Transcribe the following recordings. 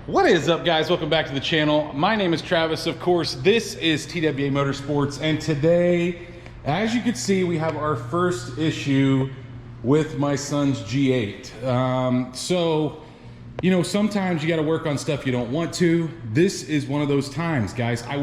What is up, guys? Welcome back to the channel. My name is Travis. Of course, this is TWA Motorsports, and today, as you can see, we have our first issue with my son's G8. So, you know, sometimes you got to work on stuff you don't want to. This is one of those times, guys. I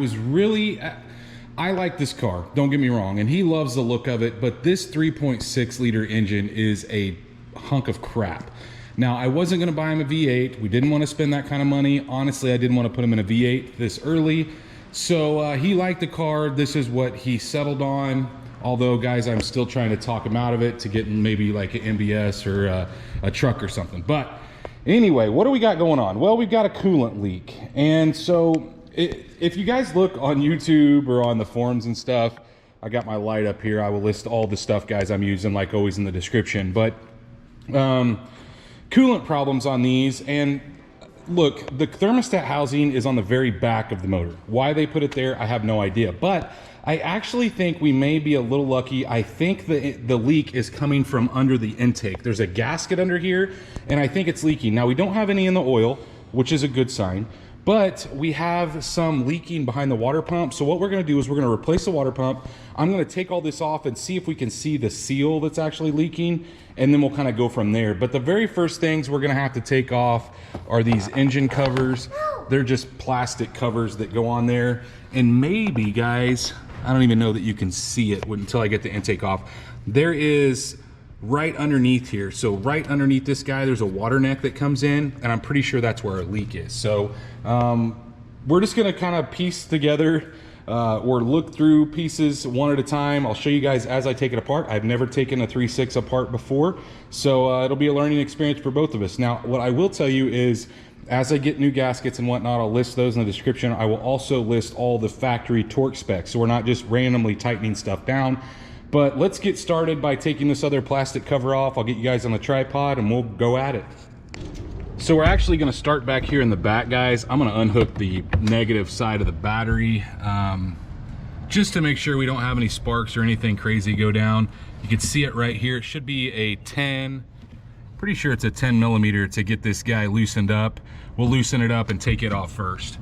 like this car, don't get me wrong, and he loves the look of it, but this 3.6 liter engine is a hunk of crap. Now, I wasn't going to buy him a V8. We didn't want to spend that kind of money. Honestly, I didn't want to put him in a V8 this early. So he liked the car. This is what he settled on. Although, guys, I'm still trying to talk him out of it to get maybe like an MBS or a truck or something. But anyway, what do we got going on? Well, we've got a coolant leak. And so if you guys look on YouTube or on the forums and stuff, I got my light up here. I will list all the stuff, guys, I'm using, like always, in the description. But coolant problems on these, and look, the thermostat housing is on the very back of the motor. Why they put it there, I have no idea, but I actually think we may be a little lucky. I think the leak is coming from under the intake. There's a gasket under here, and I think it's leaking. Now, we don't have any in the oil, which is a good sign, but we have some leaking behind the water pump. So what we're gonna do is we're gonna replace the water pump. I'm gonna take all this off and see if we can see the seal that's actually leaking, and then we'll kind of go from there. But the very first things we're gonna have to take off are these engine covers. They're just plastic covers that go on there. And maybe, guys, I don't even know that you can see it until I get the intake off. There is right underneath here. So right underneath this guy, there's a water neck that comes in, and I'm pretty sure that's where our leak is. So we're just gonna kind of piece together or look through pieces one at a time. I'll show you guys as I take it apart. I've never taken a 3.6 apart before, so it'll be a learning experience for both of us. Now, what I will tell you is, as I get new gaskets and whatnot, I'll list those in the description. I will also list all the factory torque specs, so we're not just randomly tightening stuff down. But let's get started by taking this other plastic cover off. I'll get you guys on the tripod and we'll go at it. So we're actually gonna start back here in the back, guys. I'm gonna unhook the negative side of the battery just to make sure we don't have any sparks or anything crazy go down. You can see it right here. It should be a 10, pretty sure it's a 10 millimeter to get this guy loosened up. We'll loosen it up and take it off first.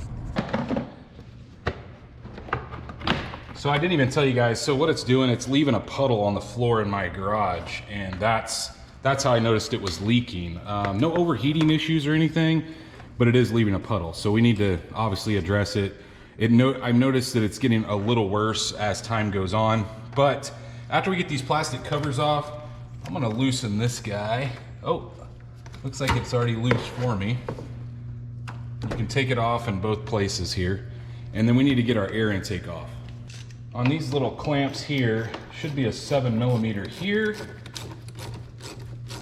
So I didn't even tell you guys, so what it's doing, it's leaving a puddle on the floor in my garage, and that's how I noticed it was leaking. No overheating issues or anything, but it is leaving a puddle. So we need to obviously address it. I've noticed that it's getting a little worse as time goes on, but after we get these plastic covers off, I'm gonna loosen this guy. Oh, looks like it's already loose for me. You can take it off in both places here. And then we need to get our air intake off. On these little clamps here, should be a 7 millimeter here.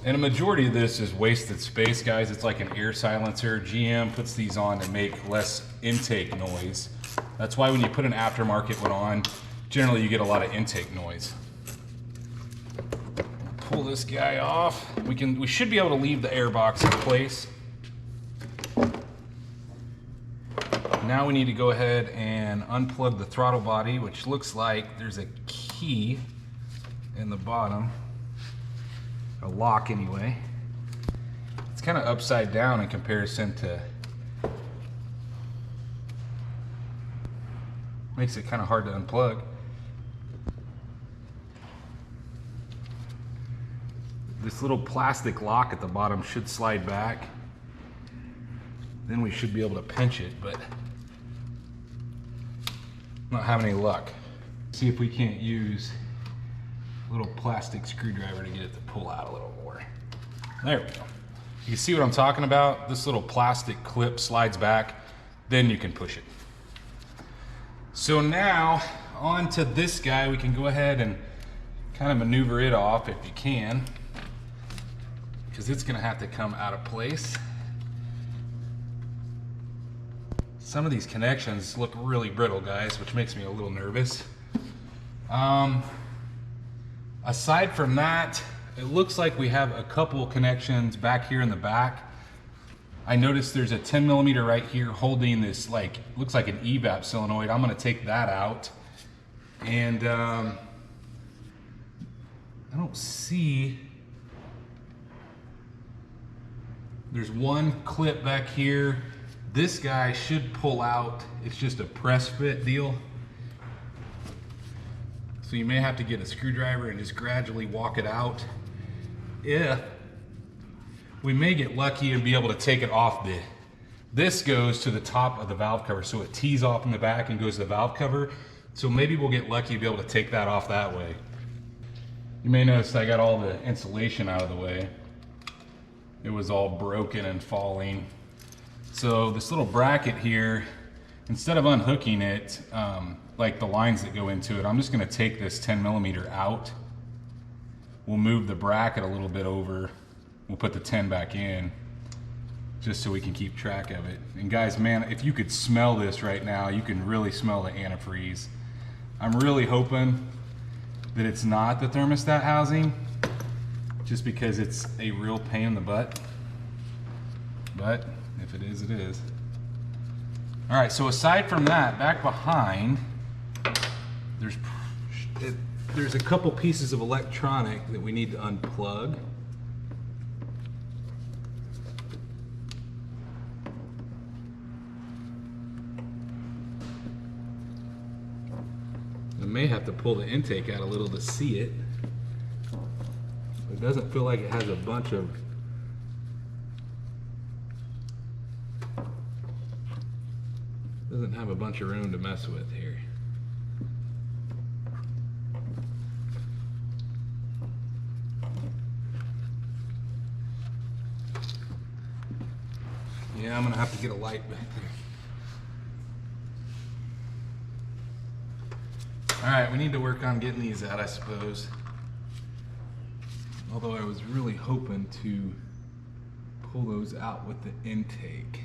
And a majority of this is wasted space, guys. It's like an air silencer. GM puts these on to make less intake noise. That's why when you put an aftermarket one on, generally you get a lot of intake noise. Pull this guy off. We should be able to leave the air box in place. Now we need to go ahead and unplug the throttle body, which looks like there's a key in the bottom, a lock anyway. It's kind of upside down in comparison to, makes it kind of hard to unplug. This little plastic lock at the bottom should slide back. Then we should be able to pinch it, but not having any luck. See if we can't use a little plastic screwdriver to get it to pull out a little more. There we go. You see what I'm talking about? This little plastic clip slides back, then you can push it. So now, onto this guy, we can go ahead and kind of maneuver it off if you can, because it's gonna have to come out of place. Some of these connections look really brittle, guys, which makes me a little nervous. Aside from that, it looks like we have a couple connections back here in the back. I noticed there's a 10 millimeter right here holding this, like, looks like an evap solenoid. I'm gonna take that out. And I don't see, there's one clip back here This guy should pull out. It's just a press fit deal. So you may have to get a screwdriver and just gradually walk it out. If we may get lucky and be able to take it off the, this goes to the top of the valve cover. So it tees off in the back and goes to the valve cover. So maybe we'll get lucky to be able to take that off that way. You may notice I got all the insulation out of the way. It was all broken and falling. So this little bracket here, instead of unhooking it, like the lines that go into it, I'm just gonna take this 10 millimeter out. We'll move the bracket a little bit over. We'll put the 10 back in, just so we can keep track of it. And guys, man, if you could smell this right now, you can really smell the antifreeze. I'm really hoping that it's not the thermostat housing, just because it's a real pain in the butt. But if it is, it is. All right, so aside from that, back behind, there's a couple pieces of electronic that we need to unplug. I may have to pull the intake out a little to see it. It doesn't feel like it has a bunch of room to mess with here. Yeah, I'm gonna have to get a light back there. All right, we need to work on getting these out, I suppose. Although I was really hoping to pull those out with the intake.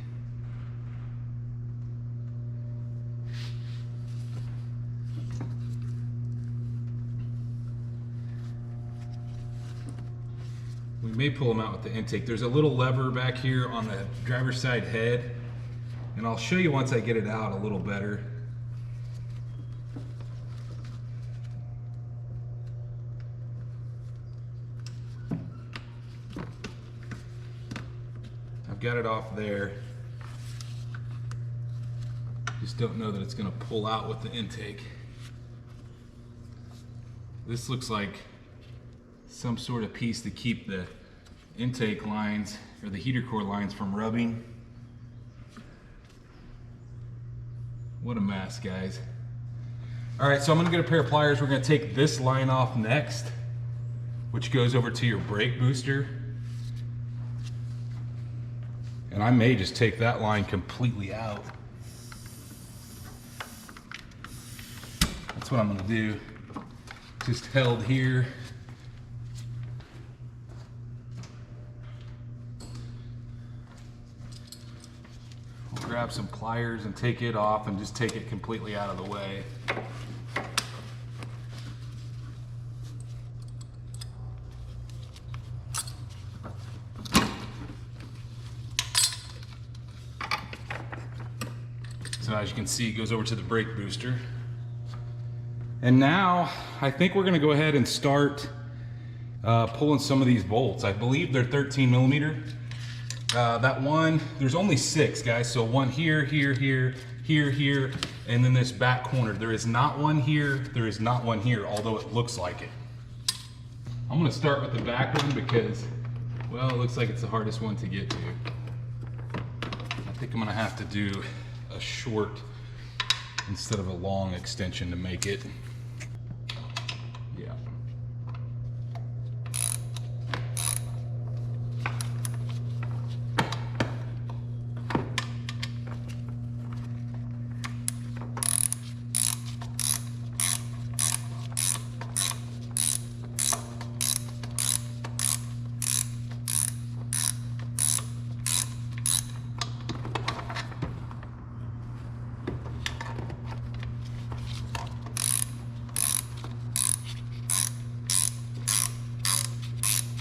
We may pull them out with the intake. There's a little lever back here on the driver's side head, and I'll show you once I get it out a little better. I've got it off there. Just don't know that it's going to pull out with the intake. This looks like some sort of piece to keep the intake lines or the heater core lines from rubbing. What a mess, guys. All right, so I'm gonna get a pair of pliers. We're gonna take this line off next, which goes over to your brake booster. And I may just take that line completely out. That's what I'm gonna do. Just held here. Grab some pliers and take it off and just take it completely out of the way. So as you can see, it goes over to the brake booster. And now I think we're gonna go ahead and start pulling some of these bolts. I believe they're 13 millimeter. That one, there's only 6, guys. So one here, here, here, here, here, and then this back corner. There is not one here. There is not one here, although it looks like it. I'm gonna start with the back one because, well, it looks like it's the hardest one to get to. I think I'm gonna have to do a short instead of a long extension to make it. Yeah.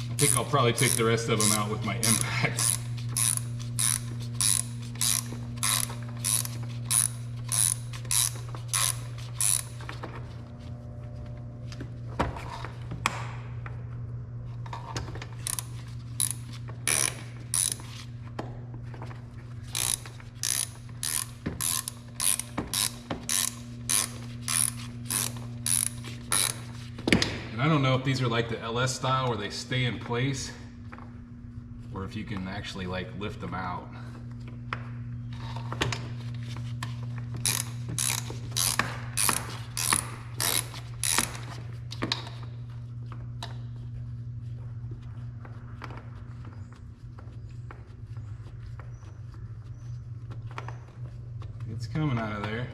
I think I'll probably take the rest of them out with my impact. I don't know if these are like the LS style where they stay in place, or if you can actually like lift them out. It's coming out of there.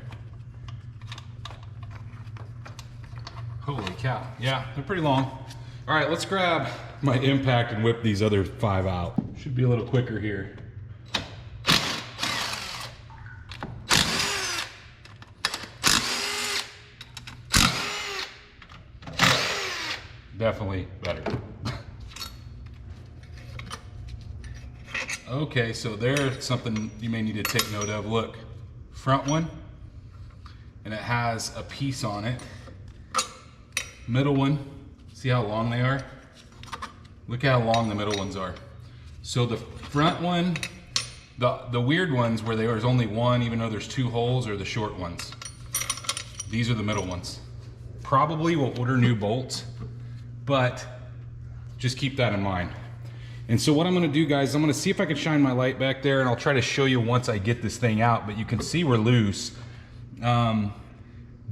Holy cow. Yeah, they're pretty long. All right, let's grab my impact and whip these other 5 out. Should be a little quicker here. Definitely better. Okay, so there's something you may need to take note of. Look, front one, and it has a piece on it. Middle one, see how long they are? Look how long the middle ones are. So the front one, the weird ones where there's only one, even though there's 2 holes, are the short ones. These are the middle ones. Probably will order new bolts, but just keep that in mind. And so what I'm gonna do, guys, I'm gonna see if I can shine my light back there, and I'll try to show you once I get this thing out, but you can see we're loose.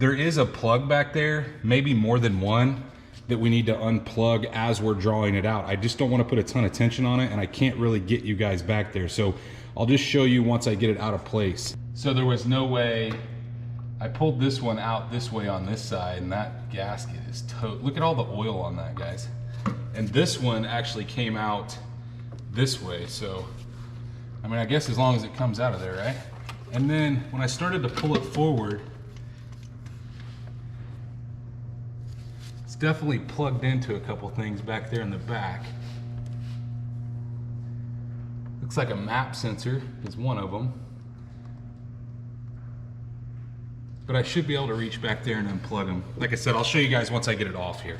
There is a plug back there, maybe more than one, that we need to unplug as we're drawing it out. I just don't want to put a ton of tension on it, and I can't really get you guys back there. So I'll just show you once I get it out of place. So there was no way, I pulled this one out this way on this side, and that gasket is look at all the oil on that, guys. And this one actually came out this way. So, I mean, I guess as long as it comes out of there, right? And then when I started to pull it forward, definitely plugged into a couple things back there in the back. Looks like a map sensor is one of them. But I should be able to reach back there and unplug them. Like I said, I'll show you guys once I get it off here.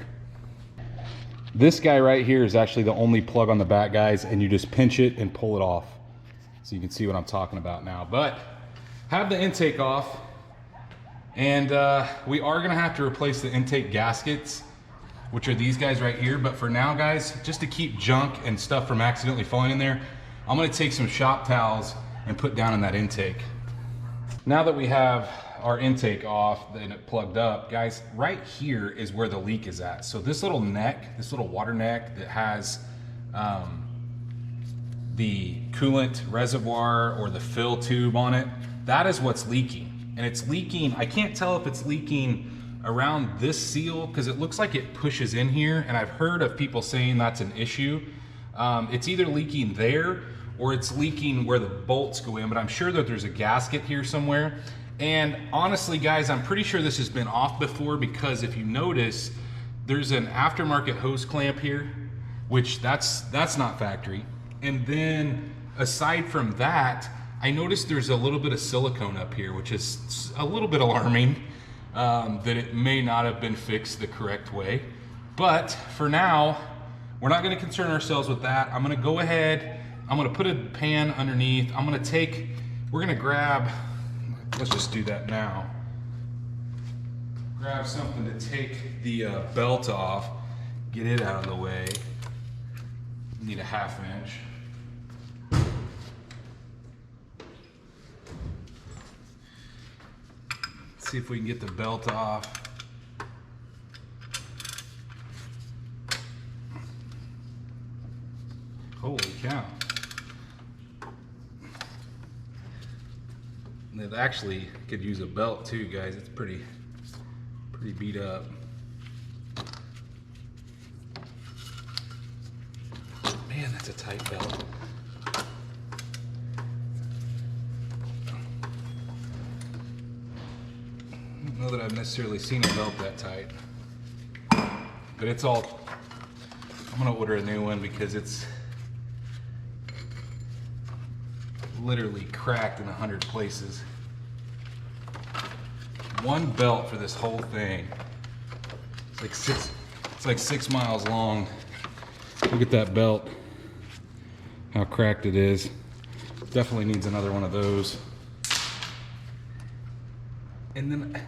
This guy right here is actually the only plug on the back, guys, and you just pinch it and pull it off. So you can see what I'm talking about now. But have the intake off, and we are gonna have to replace the intake gaskets, which are these guys right here. But for now, guys, just to keep junk and stuff from accidentally falling in there, I'm gonna take some shop towels and put down in that intake. Now that we have our intake off and it plugged up, guys, right here is where the leak is at. So this little neck, this little water neck that has the coolant reservoir or the fill tube on it, that is what's leaking. And it's leaking, I can't tell if it's leaking around this seal because it looks like it pushes in here, and I've heard of people saying that's an issue. It's either leaking there or it's leaking where the bolts go in, but I'm sure that there's a gasket here somewhere. And honestly, guys, I'm pretty sure this has been off before, because if you notice, there's an aftermarket hose clamp here, which that's not factory. And then aside from that, I noticed there's a little bit of silicone up here, which is a little bit alarming, that it may not have been fixed the correct way. But for now, we're not gonna concern ourselves with that. I'm gonna go ahead, I'm gonna put a pan underneath. We're gonna grab, let's just do that now. Grab something to take the belt off, get it out of the way. Need a 1/2 inch. See if we can get the belt off. Holy cow. And it actually could use a belt too, guys. It's pretty beat up. Man, that's a tight belt. I don't know that I've necessarily seen a belt that tight, but it's all, I'm gonna order a new one because it's literally cracked in 100 places. One belt for this whole thing. It's like 6 miles long. Look at that belt, how cracked it is. Definitely needs another one of those. And then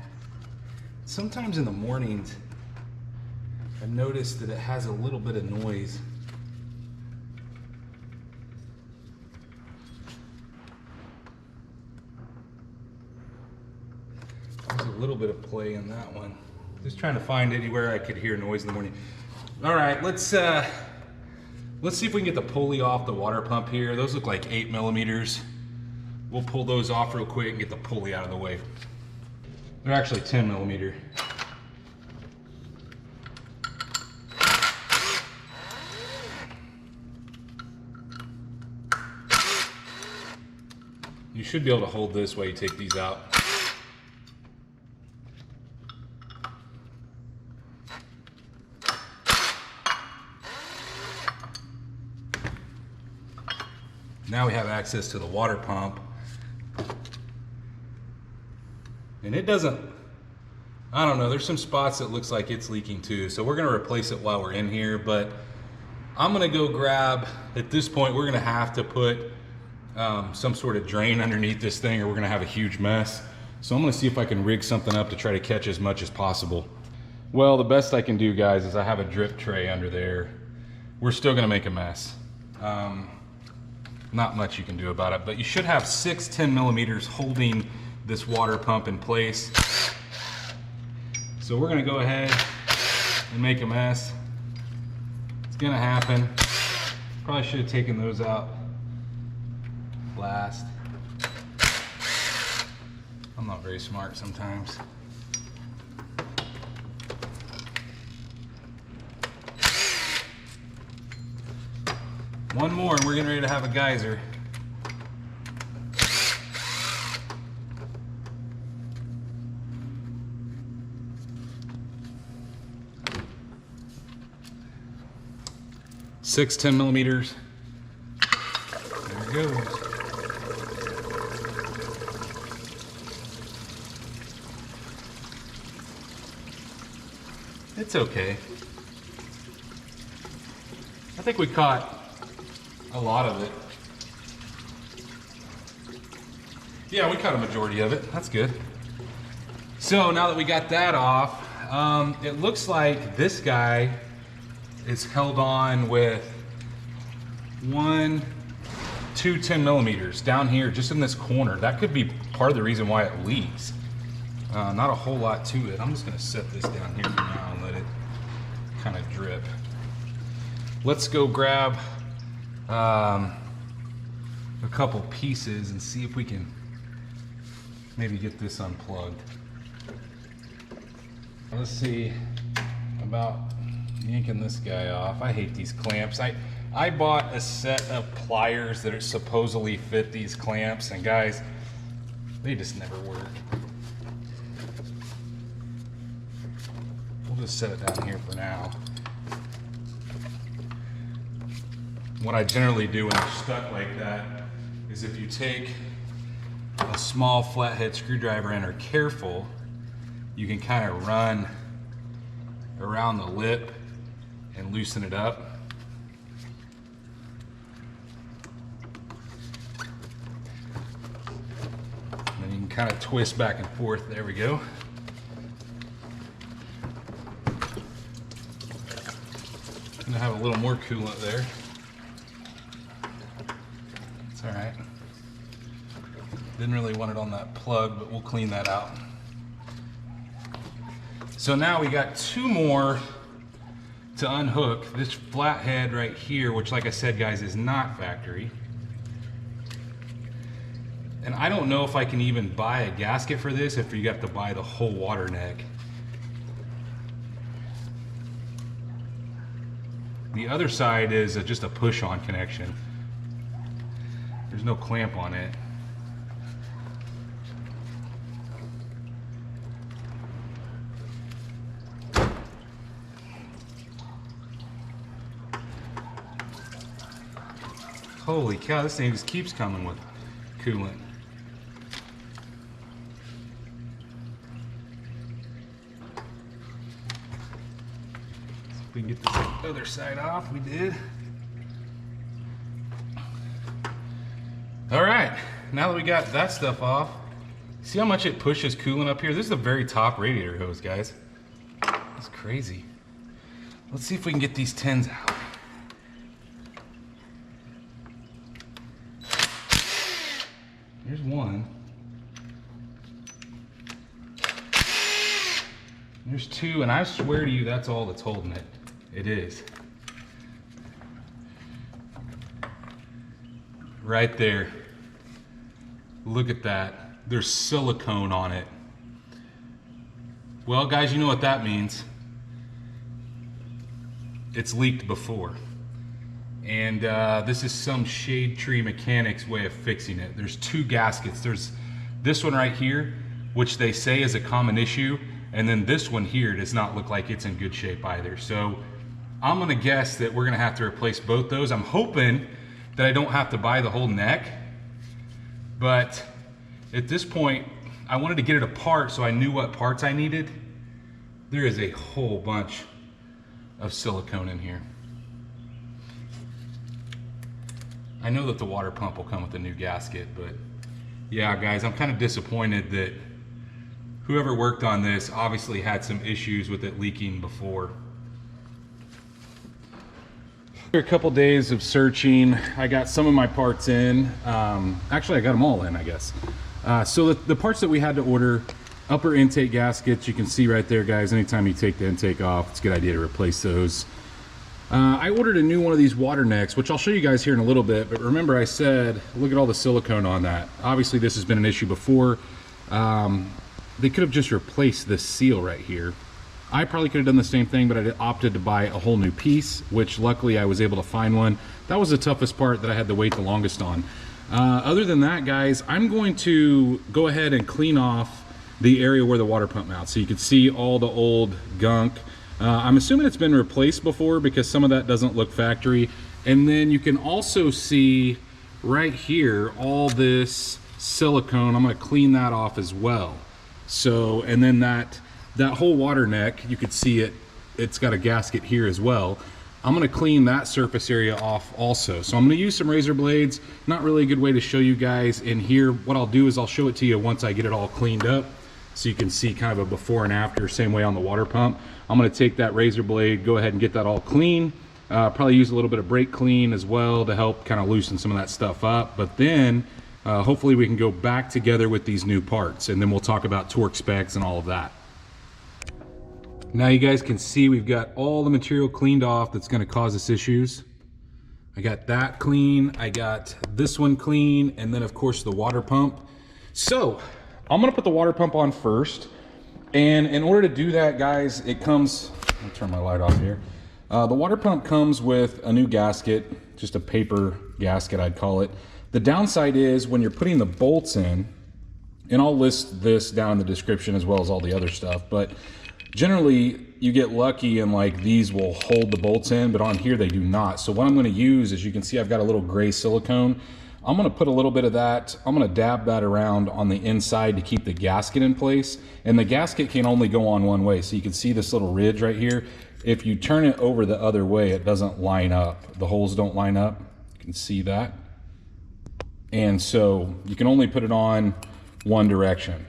sometimes in the mornings, I've noticed that it has a little bit of noise. There's a little bit of play in that one. Just trying to find anywhere I could hear noise in the morning. All right, let's see if we can get the pulley off the water pump here. Those look like 8 millimeters. We'll pull those off real quick and get the pulley out of the way. They're actually 10 millimeter. You should be able to hold this while you take these out. Now we have access to the water pump. And it doesn't, I don't know, there's some spots that looks like it's leaking too. So we're gonna replace it while we're in here, but I'm gonna go grab, at this point, we're gonna have to put some sort of drain underneath this thing or we're gonna have a huge mess. So I'm gonna see if I can rig something up to try to catch as much as possible. Well, the best I can do, guys, is I have a drip tray under there. We're still gonna make a mess. Not much you can do about it, but you should have 6 10 millimeters holding this water pump in place. So we're gonna go ahead and make a mess. It's gonna happen. Probably should have taken those out last. I'm not very smart sometimes. One more and we're getting ready to have a geyser. Six 10 millimeters. There it goes. It's okay. I think we caught a lot of it. Yeah, we caught a majority of it. That's good. So now that we got that off, it looks like this guy is held on with 1, 2 10 millimeters down here, just in this corner. That could be part of the reason why it leaks. Not a whole lot to it. I'm just gonna set this down here for now and let it kind of drip. Let's go grab a couple pieces and see if we can maybe get this unplugged. Let's see about yanking this guy off. I hate these clamps. I bought a set of pliers that are supposedly fit these clamps, and guys, they just never work. We'll just set it down here for now. What I generally do when they're stuck like that is if you take a small flathead screwdriver and are careful, you can kind of run around the lip and loosen it up. And then you can kind of twist back and forth. There we go. I'm gonna have a little more coolant there. It's all right. Didn't really want it on that plug, but we'll clean that out. So now we got 2 more to unhook. This flathead right here, which like I said, guys, is not factory. And I don't know if I can even buy a gasket for this if you have to buy the whole water neck. The other side is just a push-on connection. There's no clamp on it. Holy cow, this thing just keeps coming with coolant. See if we can get this other side off. We did. All right, now that we got that stuff off, see how much it pushes coolant up here? This is the very top radiator hose, guys. That's crazy. Let's see if we can get these 10s out. Here's one. There's two, and I swear to you, that's all that's holding it. It is. Right there. Look at that. There's silicone on it. Well, guys, you know what that means. It's leaked before. And this is some Shade Tree Mechanics way of fixing it. There's two gaskets. There's this one right here, which they say is a common issue. And then this one here does not look like it's in good shape either. So I'm gonna guess that we're gonna have to replace both those. I'm hoping that I don't have to buy the whole neck. But at this point, I wanted to get it apart so I knew what parts I needed. There is a whole bunch of silicone in here. I know that the water pump will come with a new gasket, but yeah, guys, I'm kind of disappointed that whoever worked on this obviously had some issues with it leaking before. After a couple days of searching, I got some of my parts in. Actually, I got them all in, I guess. So the parts that we had to order, upper intake gaskets, you can see right there, guys. Anytime you take the intake off, it's a good idea to replace those. I ordered a new one of these water necks, which I'll show you guys here in a little bit, but remember I said, look at all the silicone on that. Obviously this has been an issue before. They could have just replaced this seal right here. I probably could have done the same thing, but I opted to buy a whole new piece, which luckily I was able to find one. That was the toughest part that I had to wait the longest on. Other than that, guys, I'm going to go ahead and clean off the area where the water pump mounts, so you can see all the old gunk. I'm assuming it's been replaced before because some of that doesn't look factory. And then you can also see right here all this silicone. I'm going to clean that off as well. So, and then that whole water neck, you could see it's got a gasket here as well. I'm going to clean that surface area off also. So I'm going to use some razor blades. Not really a good way to show you guys in here. What I'll do is I'll show it to you once I get it all cleaned up, so you can see kind of a before and after, same way on the water pump. I'm going to take that razor blade, go ahead and get that all clean. Probably use a little bit of brake clean as well to help kind of loosen some of that stuff up. But then hopefully we can go back together with these new parts, and then we'll talk about torque specs and all of that. Now you guys can see we've got all the material cleaned off that's going to cause us issues. I got that clean, I got this one clean, and then of course the water pump. So I'm going to put the water pump on first. And in order to do that, guys, it comes, I'll turn my light off here. The water pump comes with a new gasket, just a paper gasket, I'd call it. The downside is when you're putting the bolts in, and I'll list this down in the description as well as all the other stuff, but generally you get lucky and like these will hold the bolts in, but on here they do not. So what I'm going to use is, you can see I've got a little gray silicone. I'm going to put a little bit of that, I'm going to dab that around on the inside to keep the gasket in place. And the gasket can only go on one way. So you can see this little ridge right here. If you turn it over the other way, it doesn't line up. The holes don't line up. You can see that. And so you can only put it on one direction.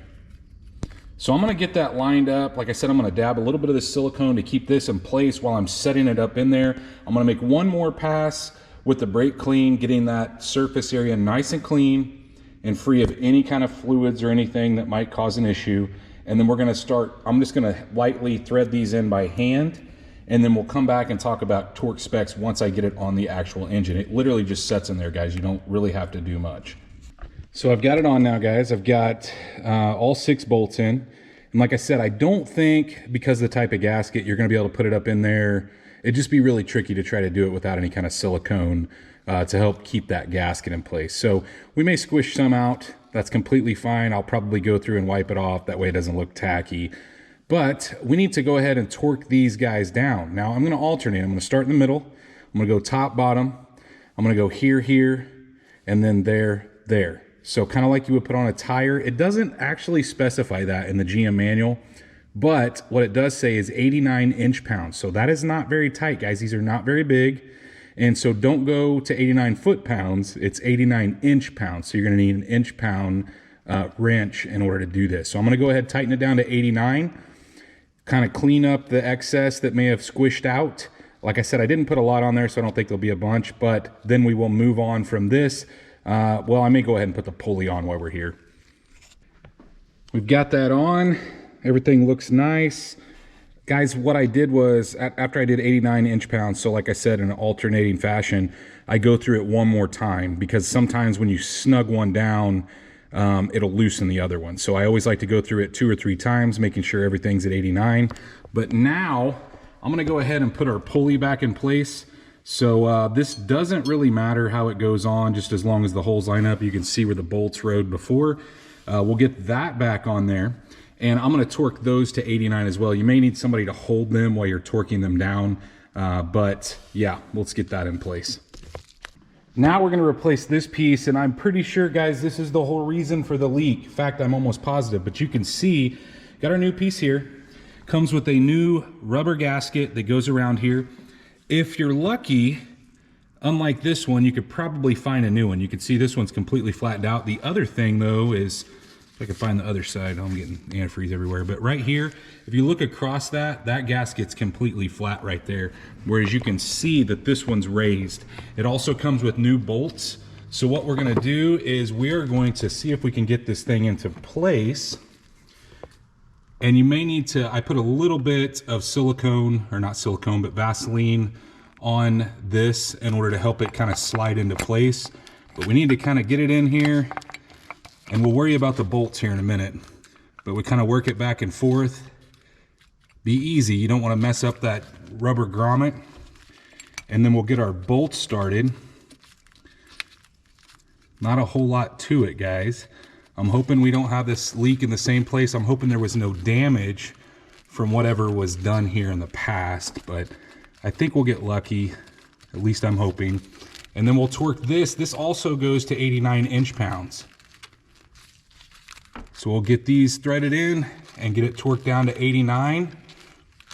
So I'm going to get that lined up. Like I said, I'm going to dab a little bit of the silicone to keep this in place while I'm setting it up in there. I'm going to make one more pass with the brake clean, getting that surface area nice and clean and free of any kind of fluids or anything that might cause an issue. And then we're going to start, I'm just going to lightly thread these in by hand, and then we'll come back and talk about torque specs once I get it on the actual engine. It literally just sets in there, guys. You don't really have to do much. So I've got it on now, guys. I've got all 6 bolts in. And like I said, I don't think, because of the type of gasket, you're going to be able to put it up in there. It'd just be really tricky to try to do it without any kind of silicone to help keep that gasket in place. So we may squish some out. That's completely fine. I'll probably go through and wipe it off. That way it doesn't look tacky. But we need to go ahead and torque these guys down. Now I'm going to alternate. I'm going to start in the middle. I'm going to go top, bottom. I'm going to go here, here, and then there, there. So kind of like you would put on a tire. It doesn't actually specify that in the GM manual, but what it does say is 89 inch-pounds. So that is not very tight, guys. These are not very big. And so don't go to 89 foot-pounds. It's 89 inch-pounds. So you're going to need an inch-pound wrench in order to do this. So I'm going to go ahead and tighten it down to 89. kind of clean up the excess that may have squished out. Like I said, I didn't put a lot on there, so I don't think there'll be a bunch, but then we will move on from this. Well, I may go ahead and put the pulley on while we're here. We've got that on. Everything looks nice. Guys, what I did was, after I did 89 inch-pounds, so like I said, in an alternating fashion, I go through it one more time, because sometimes when you snug one down, it'll loosen the other one. So I always like to go through it 2 or 3 times, making sure everything's at 89. But now, I'm gonna go ahead and put our pulley back in place. So this doesn't really matter how it goes on, just as long as the holes line up. You can see where the bolts rode before. We'll get that back on there. And I'm gonna torque those to 89 as well. You may need somebody to hold them while you're torquing them down. But yeah, let's get that in place. Now we're gonna replace this piece, and I'm pretty sure, guys, this is the whole reason for the leak. In fact, I'm almost positive, but you can see, got our new piece here. Comes with a new rubber gasket that goes around here. If you're lucky, unlike this one, you could probably find a new one. You can see this one's completely flattened out. The other thing though is, if I can find the other side, I'm getting antifreeze everywhere, but right here, if you look across that gasket's completely flat right there. Whereas you can see that this one's raised. It also comes with new bolts. So what we're gonna do is we are going to see if we can get this thing into place. And you may need to, I put a little bit of silicone, or not silicone, but Vaseline on this in order to help it kind of slide into place. But we need to kind of get it in here, and we'll worry about the bolts here in a minute. But we kind of work it back and forth. Be easy, you don't want to mess up that rubber grommet. And then we'll get our bolts started. Not a whole lot to it, guys. I'm hoping we don't have this leak in the same place. I'm hoping there was no damage from whatever was done here in the past, but I think we'll get lucky. At least I'm hoping. And then we'll torque this. This also goes to 89 inch-pounds. So we'll get these threaded in and get it torqued down to 89.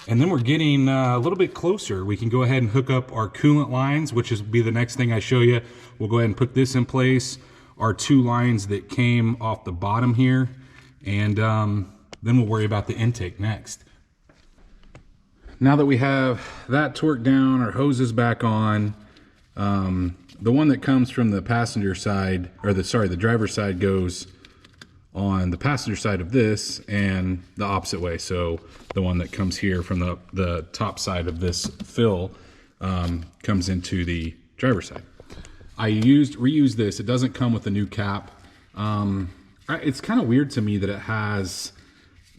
And then we're getting a little bit closer. We can go ahead and hook up our coolant lines, which will be the next thing I show you. We'll go ahead and put this in place. Our 2 lines that came off the bottom here, and then we'll worry about the intake next. Now that we have that torqued down, our hose is back on. The one that comes from the passenger side, or the driver's side, goes on the passenger side of this, and the opposite way. So the one that comes here from the top side of this fill comes into the driver's side. I reused this. It doesn't come with a new cap. It's kind of weird to me that it has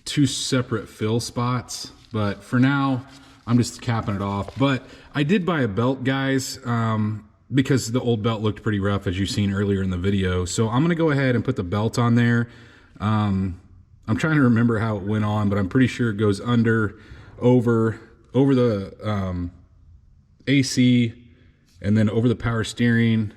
2 separate fill spots, but for now, I'm just capping it off. But I did buy a belt, guys, because the old belt looked pretty rough, as you've seen earlier in the video. So I'm gonna go ahead and put the belt on there. I'm trying to remember how it went on, but I'm pretty sure it goes over the AC, and then over the power steering,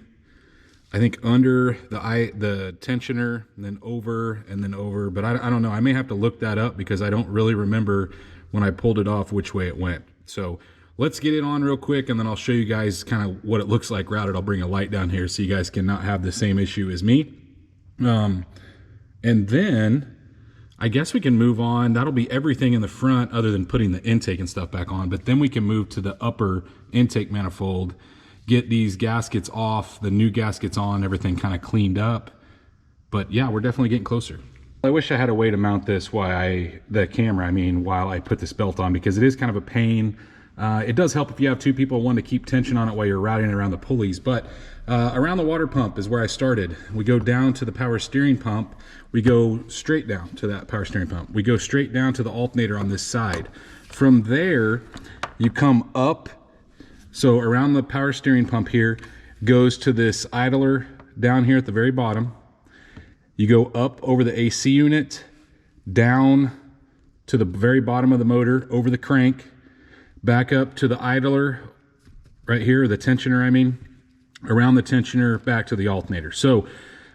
I think under the tensioner, and then over, but I don't know. I may have to look that up because I don't really remember when I pulled it off which way it went. So let's get it on real quick, and then I'll show you guys kind of what it looks like routed. I'll bring a light down here so you guys can not have the same issue as me. And then I guess we can move on. That'll be everything in the front other than putting the intake and stuff back on. But then we can move to the upper intake manifold, get these gaskets off, the new gaskets on, everything kind of cleaned up. But yeah, we're definitely getting closer. I wish I had a way to mount this while I put this belt on, because it is kind of a pain. It does help if you have 2 people wanting to keep tension on it while you're routing around the pulleys. But around the water pump is where I started. We go down to the power steering pump. We go straight down to that power steering pump. We go straight down to the alternator on this side. From there, you come up. So around the power steering pump here goes to this idler down here at the very bottom. You go up over the AC unit, down to the very bottom of the motor, over the crank, back up to the idler right here, the tensioner, around the tensioner back to the alternator. So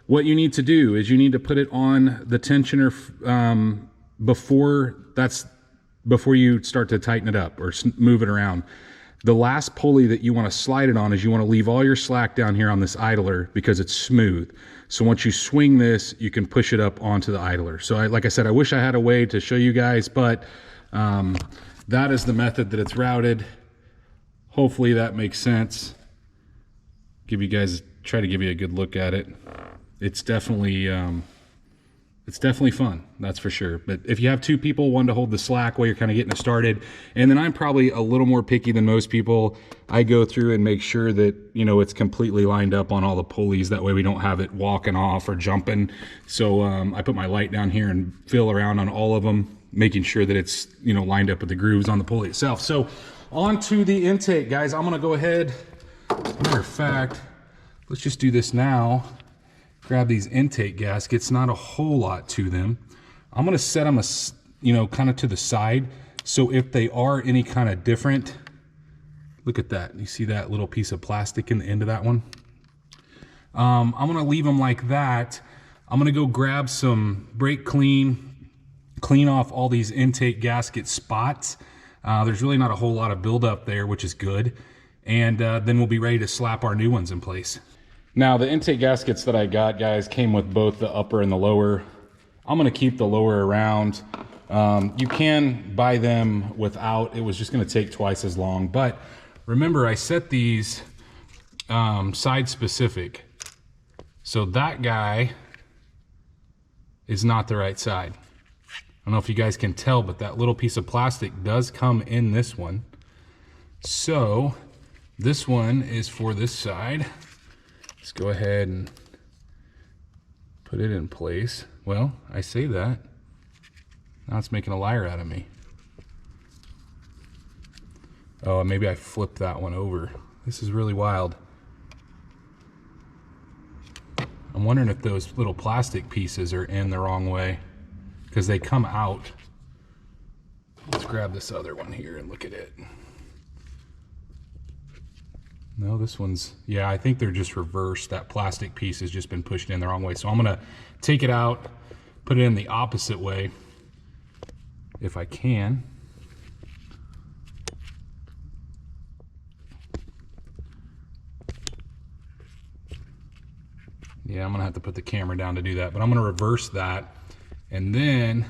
what you need to do is you need to put it on the tensioner before you start to tighten it up or move it around. The last pulley that you want to slide it on is you want to leave all your slack down here on this idler because it's smooth. So once you swing this, you can push it up onto the idler. So like I said, I wish I had a way to show you guys, but That is the method that it's routed. Hopefully that makes sense. Try to give you a good look at it. It's definitely fun, that's for sure. But if you have two people, one to hold the slack while you're kind of getting it started, and then I'm probably a little more picky than most people. I go through and make sure that, you know, it's completely lined up on all the pulleys. That way we don't have it walking off or jumping. So I put my light down here and feel around on all of them, making sure that it's, you know, lined up with the grooves on the pulley itself. So on to the intake, guys. I'm gonna go ahead, matter of fact, let's just do this now. Grab these intake gaskets, not a whole lot to them. I'm gonna set them, you know, kind of to the side. So if they are any kind of different, look at that. You see that little piece of plastic in the end of that one? I'm gonna leave them like that. I'm gonna go grab some brake clean off all these intake gasket spots. There's really not a whole lot of buildup there, which is good. And then we'll be ready to slap our new ones in place. Now, the intake gaskets that I got, guys, came with both the upper and the lower. I'm gonna keep the lower around. You can buy them without. It was just gonna take twice as long. But remember, I set these side specific. So that guy is not the right side. I don't know if you guys can tell, but that little piece of plastic does come in this one. So this one is for this side. Let's go ahead and put it in place. Well, I say that. Now it's making a liar out of me. Oh, maybe I flipped that one over. This is really wild. I'm wondering if those little plastic pieces are in the wrong way, because they come out. Let's grab this other one here and look at it. No, this one's, yeah, I think they're just reversed. That plastic piece has just been pushed in the wrong way. So I'm gonna take it out, put it in the opposite way, if I can. Yeah, I'm gonna have to put the camera down to do that, but I'm gonna reverse that, and then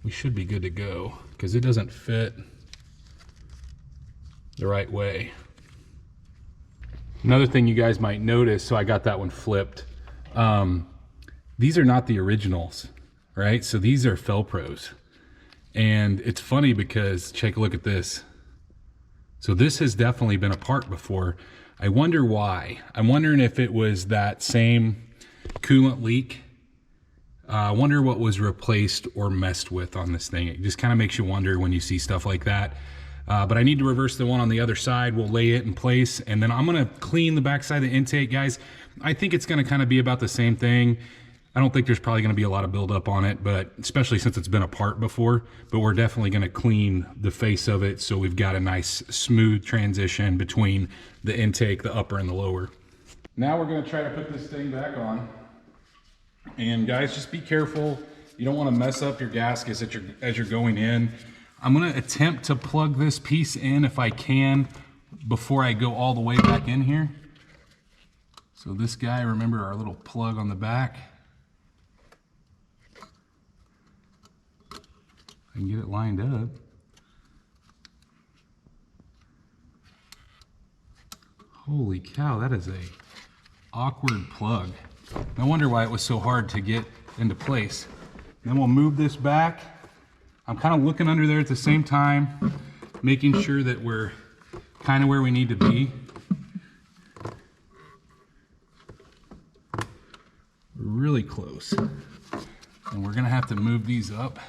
we should be good to go, because it doesn't fit the right way. Another thing you guys might notice, so I got that one flipped. These are not the originals, right? So these are Felpros. And it's funny because, take a look at this. So this has definitely been apart before. I wonder why. I'm wondering if it was that same coolant leak. I wonder what was replaced or messed with on this thing. It just kind of makes you wonder when you see stuff like that. But I need to reverse the one on the other side. We'll lay it in place, and then I'm gonna clean the backside of the intake, guys. I think it's gonna kind of be about the same thing. I don't think there's probably gonna be a lot of buildup on it, but especially since it's been apart before, but we're definitely gonna clean the face of it so we've got a nice smooth transition between the intake, the upper and the lower. Now we're gonna try to put this thing back on. And guys, just be careful. You don't wanna mess up your gaskets as you're going in. I'm gonna attempt to plug this piece in if I can before I go all the way back in here. So this guy, remember our little plug on the back. I can get it lined up. Holy cow, that is a awkward plug. No wonder why it was so hard to get into place. And then we'll move this back. I'm kind of looking under there at the same time, making sure that we're kind of where we need to be. We're really close. And we're gonna have to move these up.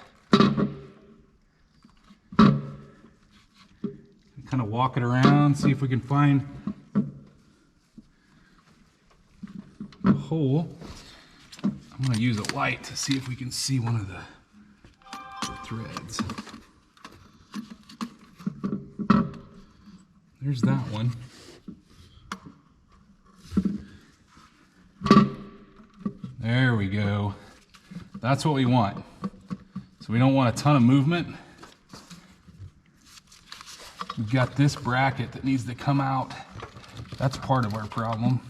Kind of walk it around, see if we can find a hole. I'm gonna use a light to see if we can see one of the threads. There's that one. There we go. That's what we want. So we don't want a ton of movement. We've got this bracket that needs to come out. That's part of our problem.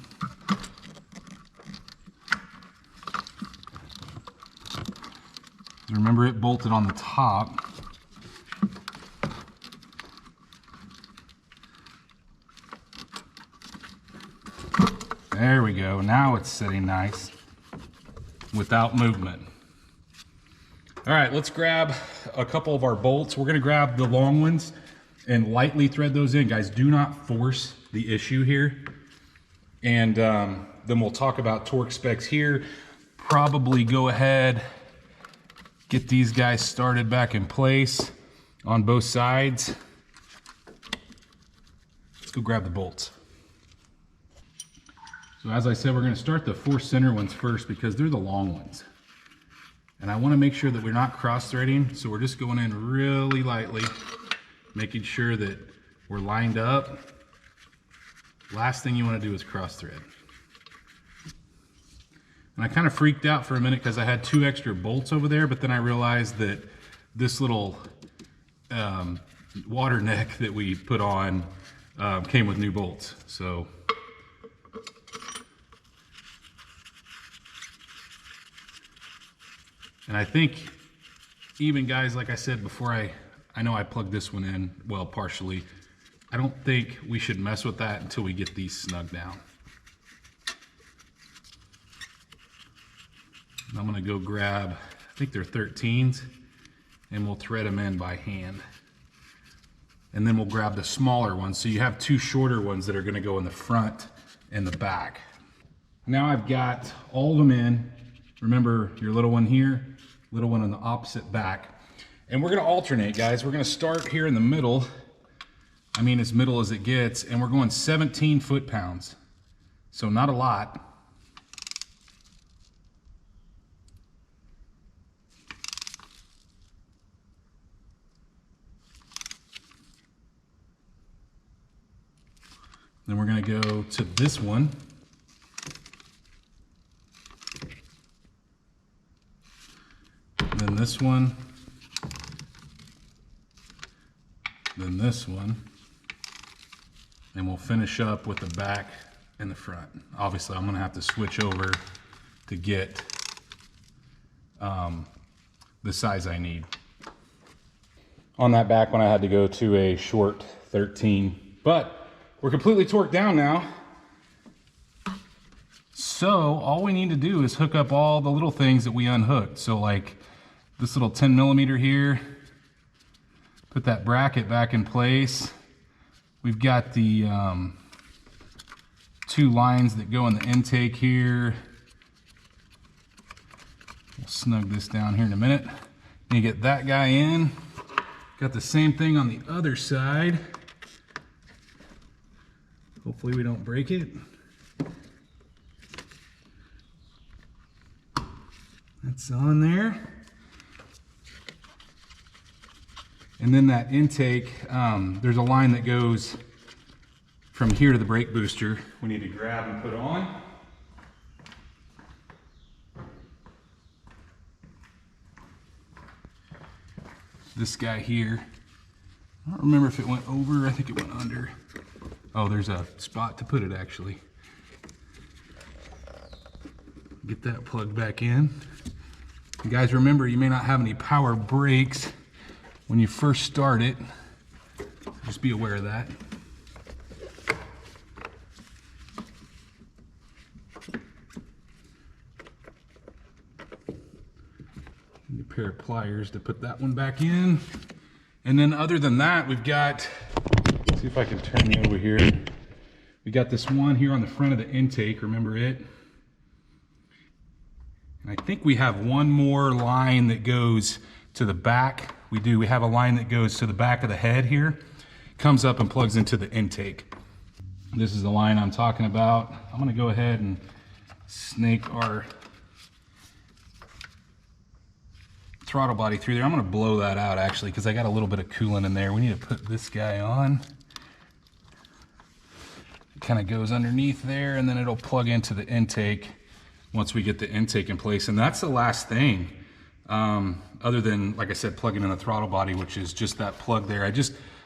Remember, it bolted on the top. There we go. Now it's sitting nice without movement. All right, let's grab a couple of our bolts. We're gonna grab the long ones and lightly thread those in. Guys, do not force the issue here. And then we'll talk about torque specs here. Probably go ahead, get these guys started back in place on both sides. Let's go grab the bolts. So as I said, we're gonna start the 4 center ones first because they're the long ones. And I wanna make sure that we're not cross-threading, so we're just going in really lightly, making sure that we're lined up. Last thing you wanna do is cross-thread. And I kind of freaked out for a minute because I had 2 extra bolts over there, but then I realized that this little water neck that we put on came with new bolts. So and I think even guys, like I said before, I know I plugged this one in, well, partially. I don't think we should mess with that until we get these snug down. I'm gonna go grab, I think they're 13s, and we'll thread them in by hand. And then we'll grab the smaller ones. So you have 2 shorter ones that are gonna go in the front and the back. Now I've got all of them in. Remember your little one here, little one on the opposite back. And we're gonna alternate, guys. We're gonna start here in the middle. I mean, as middle as it gets, and we're going 17 foot-pounds. So not a lot. Then we're gonna go to this one. Then this one. Then this one. And we'll finish up with the back and the front. Obviously, I'm gonna have to switch over to get the size I need. On that back one, I had to go to a short 13, but we're completely torqued down now. So all we need to do is hook up all the little things that we unhooked. So like this little 10 millimeter here, put that bracket back in place. We've got the 2 lines that go in the intake here. We'll snug this down here in a minute. You get that guy in. Got the same thing on the other side. Hopefully we don't break it. That's on there. And then that intake, there's a line that goes from here to the brake booster. We need to grab and put on. This guy here, I don't remember if it went over, I think it went under. Oh, there's a spot to put it actually. Get that plugged back in. And guys, remember, you may not have any power brakes when you first start it. Just be aware of that. Need a pair of pliers to put that one back in. And then other than that, we've got, let's see if I can turn you over here. We got this one here on the front of the intake, remember it? And I think we have one more line that goes to the back. We do, we have a line that goes to the back of the head here, comes up and plugs into the intake. This is the line I'm talking about. I'm gonna go ahead and snake our throttle body through there. I'm gonna blow that out actually because I got a little bit of coolant in there. We need to put this guy on. It kind of goes underneath there and then it'll plug into the intake once we get the intake in place. And that's the last thing. Other than, like I said, plugging in the throttle body, which is just that plug there.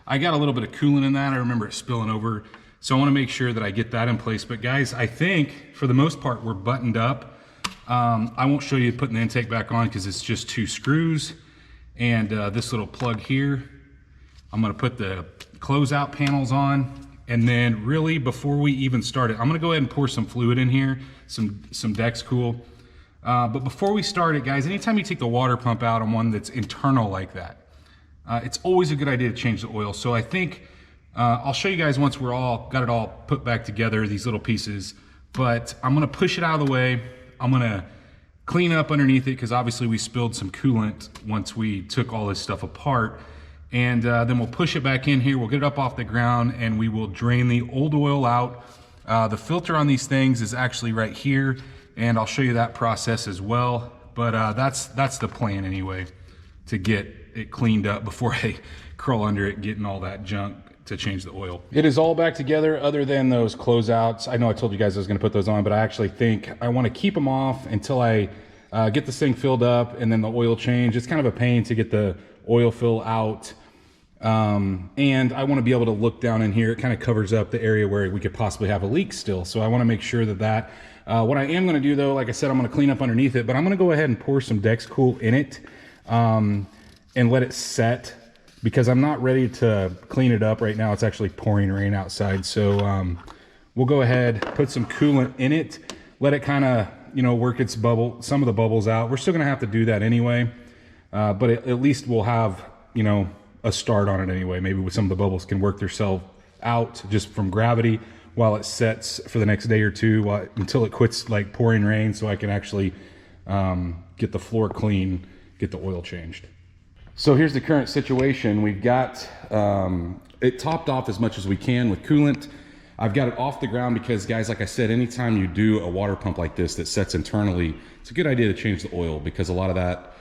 I got a little bit of coolant in that. I remember it spilling over. So I want to make sure that I get that in place. But guys, I think for the most part, we're buttoned up. I won't show you putting the intake back on because it's just 2 screws and this little plug here. I'm going to put the closeout panels on And then really before we even start it, I'm gonna go ahead and pour some fluid in here, some Dex Cool. But before we start it, guys, anytime you take the water pump out on one that's internal like that, it's always a good idea to change the oil. So I think I'll show you guys once we're got it all put back together, these little pieces, but I'm gonna push it out of the way. I'm gonna clean up underneath it because obviously we spilled some coolant once we took all this stuff apart. And then we'll push it back in here. We'll get it up off the ground and we will drain the old oil out. The filter on these things is actually right here, and I'll show you that process as well. But that's the plan anyway, to get it cleaned up before I crawl under it getting all that junk to change the oil. It is all back together other than those closeouts. I know I told you guys I was gonna put those on, but I actually think I wanna keep them off until I get this thing filled up and then the oil change. It's kind of a pain to get the oil fill out. And I wanna be able to look down in here. It kind of covers up the area where we could possibly have a leak still. So I wanna make sure that what I am gonna do though, like I said, I'm gonna clean up underneath it, but I'm gonna go ahead and pour some Dex Cool in it and let it set, because I'm not ready to clean it up right now. It's actually pouring rain outside. So we'll go ahead, put some coolant in it, let it kind of, you know, work its some of the bubbles out. We're still gonna have to do that anyway, but at least we'll have, you know, a start on it anyway. Maybe some of the bubbles can work themselves out just from gravity while it sets for the next day or two, until it quits like pouring rain, so I can actually get the floor clean, get the oil changed. So here's the current situation. We've got it topped off as much as we can with coolant. I've got it off the ground because, guys, like I said, anytime you do a water pump like this that sets internally, it's a good idea to change the oil because a lot of that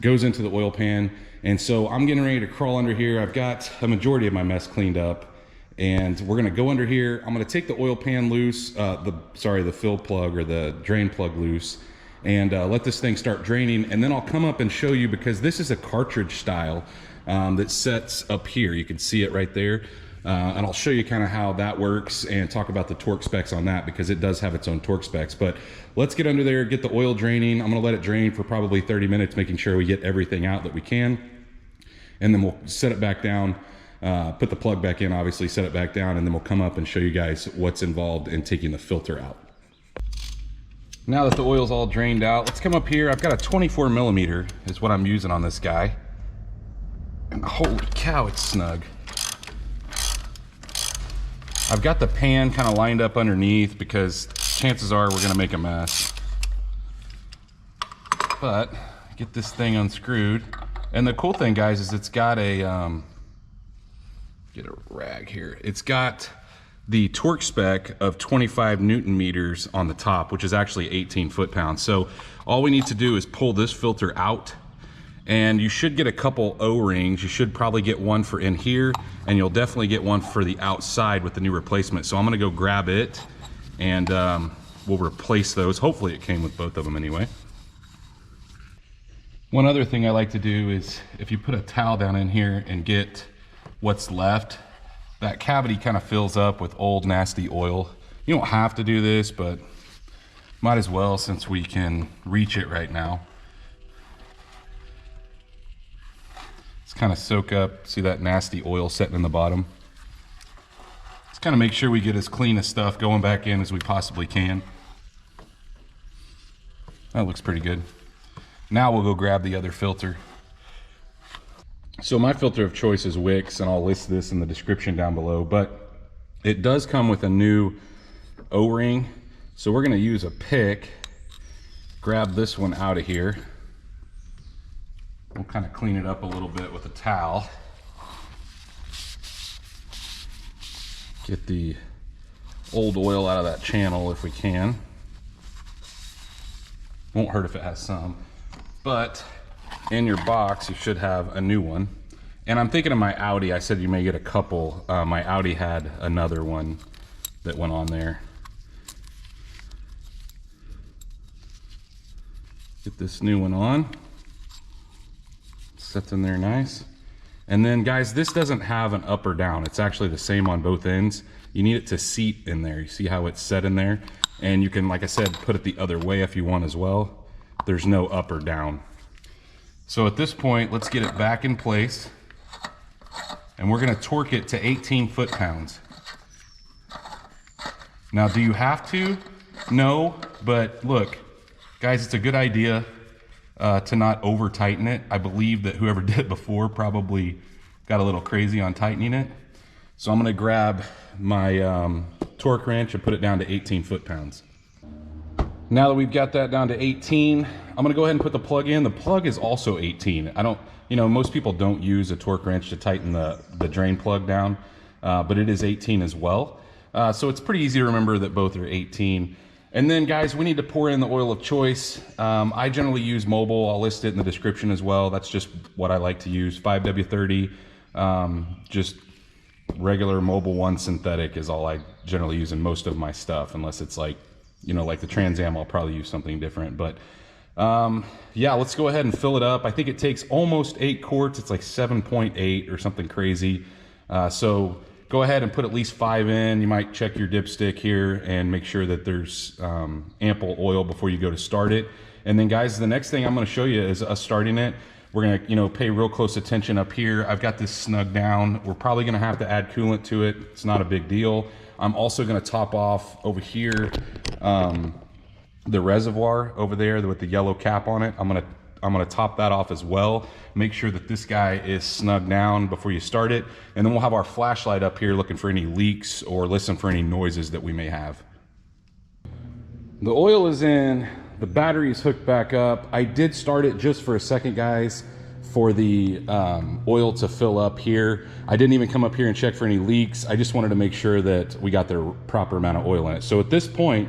goes into the oil pan. And so I'm getting ready to crawl under here. I've got a majority of my mess cleaned up, and we're gonna go under here. I'm gonna take the oil pan loose, the fill plug or the drain plug loose, and let this thing start draining. And then I'll come up and show you, because this is a cartridge style that sets up here. You can see it right there. And I'll show you kind of how that works and talk about the torque specs on that, because it does have its own torque specs. But let's get under there, get the oil draining. I'm gonna let it drain for probably 30 minutes, making sure we get everything out that we can. And then we'll set it back down, put the plug back in, obviously set it back down, and then we'll come up and show you guys what's involved in taking the filter out. Now that the oil's all drained out, let's come up here. I've got a 24 millimeter is what I'm using on this guy. And holy cow, it's snug. I've got the pan kind of lined up underneath because chances are we're gonna make a mess. But get this thing unscrewed. And the cool thing, guys, is it's got a, get a rag here. It's got the torque spec of 25 Newton meters on the top, which is actually 18 foot-pounds. So all we need to do is pull this filter out, and you should get a couple O-rings. You should probably get one for in here, and you'll definitely get one for the outside with the new replacement. So I'm gonna go grab it, and we'll replace those. Hopefully it came with both of them anyway. One other thing I like to do is, if you put a towel down in here and get what's left, that cavity kind of fills up with old nasty oil. You don't have to do this, but might as well since we can reach it right now. Let's kind of soak up, see that nasty oil setting in the bottom. Let's kind of make sure we get as clean as stuff going back in as we possibly can. That looks pretty good. Now we'll go grab the other filter. So my filter of choice is Wix, and I'll list this in the description down below, but it does come with a new O-ring. So we're gonna use a pick, grab this one out of here. We'll kind of clean it up a little bit with a towel. Get the old oil out of that channel if we can. Won't hurt if it has some. But in your box, you should have a new one. And I'm thinking of my Audi. I said you may get a couple. My Audi had another one that went on there. Get this new one on. Sets in there nice. And then, guys, this doesn't have an up or down. It's actually the same on both ends. You need it to seat in there. You see how it's set in there? And you can, like I said, put it the other way if you want as well. There's no up or down. So at this point, let's get it back in place, and we're gonna torque it to 18 foot-pounds. Now, do you have to? No, but look, guys, it's a good idea to not over tighten it. I believe that whoever did it before probably got a little crazy on tightening it. So I'm gonna grab my torque wrench and put it down to 18 foot-pounds. Now that we've got that down to 18, I'm gonna go ahead and put the plug in. The plug is also 18. Most people don't use a torque wrench to tighten the drain plug down, but it is 18 as well. So it's pretty easy to remember that both are 18. And then guys, we need to pour in the oil of choice. I generally use Mobil. I'll list it in the description as well. That's just what I like to use. 5W30, just regular Mobil 1 synthetic is all I generally use in most of my stuff, unless it's like, like the Trans Am, I'll probably use something different. But yeah, let's go ahead and fill it up. I think it takes almost 8 quarts. It's like 7.8 or something crazy. So go ahead and put at least 5 in. You might check your dipstick here and make sure that there's ample oil before you go to start it. And then guys, the next thing I'm gonna show you is us starting it. We're gonna pay real close attention up here. I've got this snug down. We're probably gonna have to add coolant to it. It's not a big deal. I'm also gonna top off over here the reservoir over there with the yellow cap on it. I'm gonna top that off as well. Make sure that this guy is snug down before you start it. And then we'll have our flashlight up here looking for any leaks or listen for any noises that we may have. The oil is in, the battery is hooked back up. I did start it just for a second, guys, for the oil to fill up here. I didn't even come up here and check for any leaks. I just wanted to make sure that we got the proper amount of oil in it. So at this point,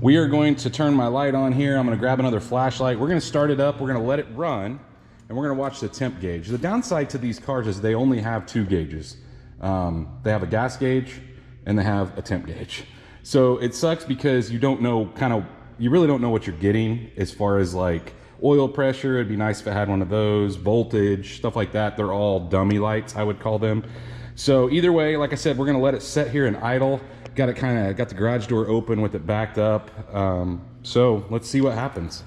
we are going to turn my light on here. I'm gonna grab another flashlight. We're gonna start it up. We're gonna let it run, and we're gonna watch the temp gauge. The downside to these cars is they only have 2 gauges. They have a gas gauge and they have a temp gauge. So it sucks because you don't know you really don't know what you're getting as far as like oil pressure. It'd be nice if it had one of those, voltage, stuff like that. They're all dummy lights, I would call them. So either way, like I said, we're gonna let it sit here and idle. Got the garage door open with it backed up. So let's see what happens.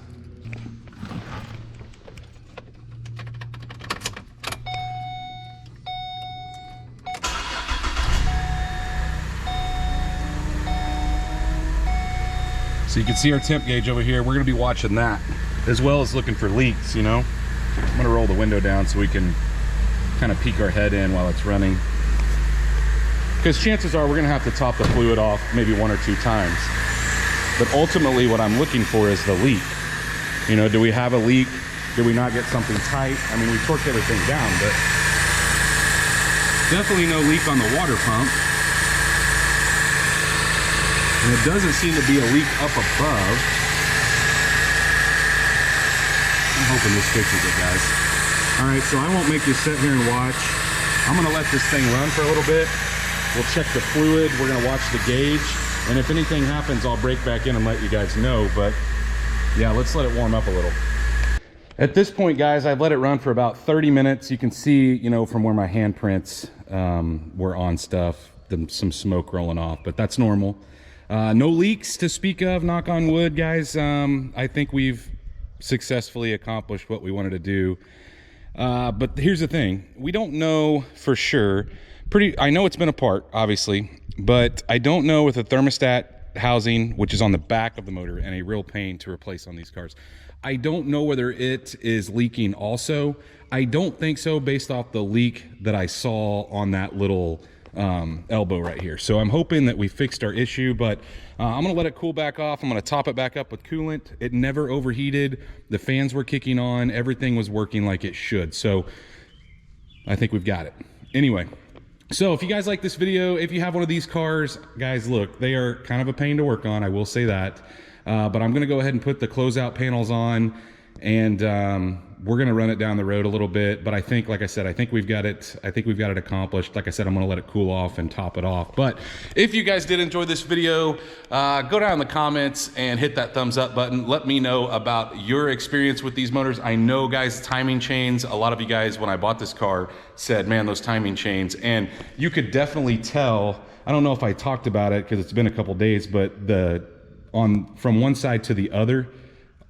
So you can see our temp gauge over here. We're gonna be watching that as well as looking for leaks, I'm gonna roll the window down so we can kind of peek our head in while it's running. Because chances are we're gonna have to top the fluid off maybe 1 or 2 times. But ultimately what I'm looking for is the leak. Do we have a leak? Did we not get something tight? I mean, we torqued everything down, but definitely no leak on the water pump. And it doesn't seem to be a leak up above. I'm hoping this fixes it, guys. All right, so I won't make you sit here and watch. I'm gonna let this thing run for a little bit. We'll check the fluid, we're gonna watch the gauge, and if anything happens, I'll break back in and let you guys know, but yeah, let's let it warm up a little. At this point, guys, I've let it run for about 30 minutes. You can see, from where my handprints were on stuff, some smoke rolling off, but that's normal. No leaks to speak of, knock on wood, guys. I think we've successfully accomplished what we wanted to do. But here's the thing, we don't know for sure. I know it's been apart, obviously, but I don't know with the thermostat housing, which is on the back of the motor and a real pain to replace on these cars. I don't know whether it is leaking also. I don't think so based off the leak that I saw on that little elbow right here. So I'm hoping that we fixed our issue, but I'm gonna let it cool back off. I'm gonna top it back up with coolant. It never overheated. The fans were kicking on. Everything was working like it should. So I think we've got it. Anyway, so if you guys like this video, if you have one of these cars, guys, look, they are kind of a pain to work on, I will say that. But I'm gonna go ahead and put the closeout panels on, and we're gonna run it down the road a little bit. But I think, like I said, I think we've got it accomplished. Like I said, I'm gonna let it cool off and top it off. But if you guys did enjoy this video, go down in the comments and hit that thumbs up button. Let me know about your experience with these motors. I know, guys, timing chains, a lot of you guys, when I bought this car, said, man, those timing chains. And you could definitely tell, I don't know if I talked about it because it's been a couple days, but from one side to the other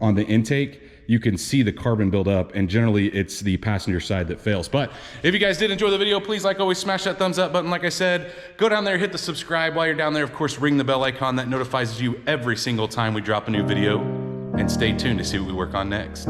on the intake, you can see the carbon build up, and generally it's the passenger side that fails. But if you guys did enjoy the video, please, like always, smash that thumbs up button. Like I said, go down there, hit the subscribe. While you're down there, of course, ring the bell icon that notifies you every single time we drop a new video, and stay tuned to see what we work on next.